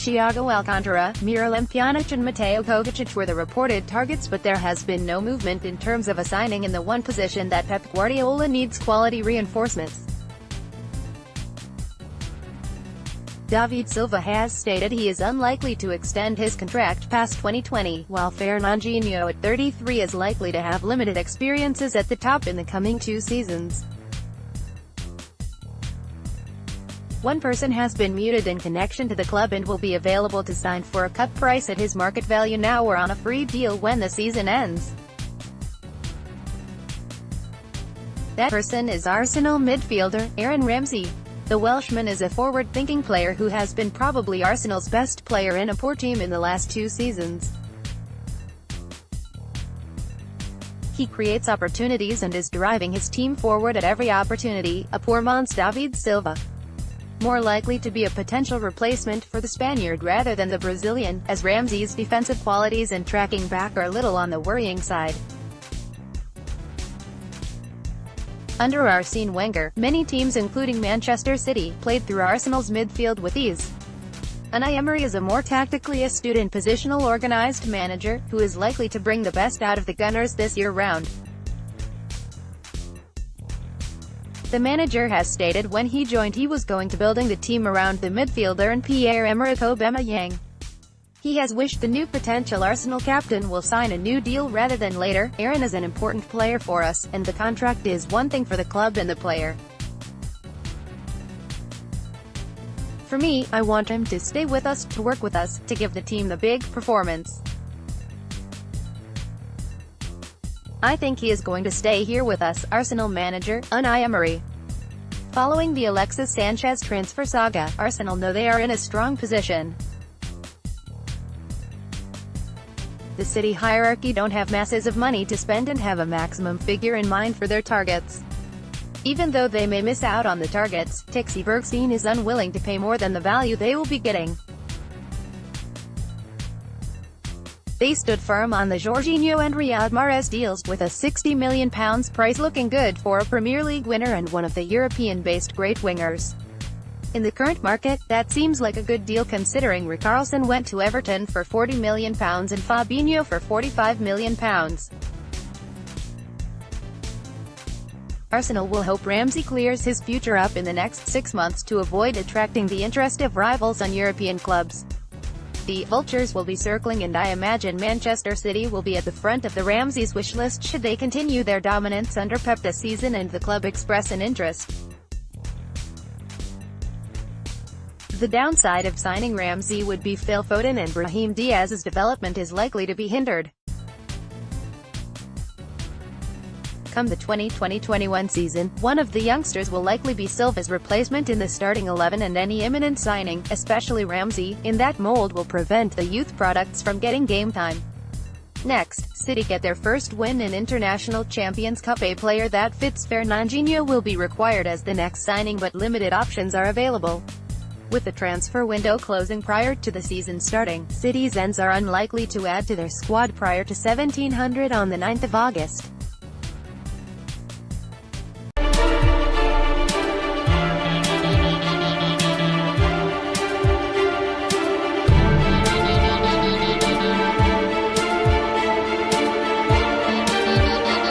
Thiago Alcantara, Miralem, Pjanić and Mateo Kovacic were the reported targets, but there has been no movement in terms of a signing in the one position that Pep Guardiola needs: quality reinforcements. David Silva has stated he is unlikely to extend his contract past 2020, while Fernandinho at 33 is likely to have limited experiences at the top in the coming 2 seasons. One person has been muted in connection to the club and will be available to sign for a cut price at his market value now or on a free deal when the season ends. That person is Arsenal midfielder Aaron Ramsey. The Welshman is a forward-thinking player who has been probably Arsenal's best player in a poor team in the last 2 seasons. He creates opportunities and is driving his team forward at every opportunity. A poor man's David Silva, more likely to be a potential replacement for the Spaniard rather than the Brazilian, as Ramsey's defensive qualities and tracking back are little on the worrying side. Under Arsene Wenger, many teams including Manchester City played through Arsenal's midfield with ease. Unai Emery is a more tactically astute and positional organized manager, who is likely to bring the best out of the Gunners this year round. The manager has stated when he joined he was going to building the team around the midfielder and Pierre-Emerick Aubameyang. He has wished the new potential Arsenal captain will sign a new deal rather than later. Aaron is an important player for us, and the contract is one thing for the club and the player. For me, I want him to stay with us, to work with us, to give the team the big performance. I think he is going to stay here with us, Arsenal manager, Unai Emery. Following the Alexis Sanchez transfer saga, Arsenal know they are in a strong position. The City hierarchy don't have masses of money to spend and have a maximum figure in mind for their targets. Even though they may miss out on the targets, Tixi Bergstein is unwilling to pay more than the value they will be getting. They stood firm on the Jorginho and Riyad Mahrez deals, with a £60 million price looking good for a Premier League winner and one of the European-based great wingers. In the current market, that seems like a good deal considering Richarlison went to Everton for £40 million and Fabinho for £45 million. Arsenal will hope Ramsey clears his future up in the next 6 months to avoid attracting the interest of rivals on European clubs. The Vultures will be circling, and I imagine Manchester City will be at the front of the Ramsey's wish list should they continue their dominance under Pep this season and the club express an interest. The downside of signing Ramsey would be Phil Foden and Brahim Diaz's development is likely to be hindered. Come the 2020-21 season, one of the youngsters will likely be Silva's replacement in the starting 11, and any imminent signing, especially Ramsey, in that mold will prevent the youth products from getting game time. Next, City get their first win in International Champions Cup. A player that fits Fernandinho will be required as the next signing, but limited options are available. With the transfer window closing prior to the season starting, City's ends are unlikely to add to their squad prior to 1700 on the 9th of August.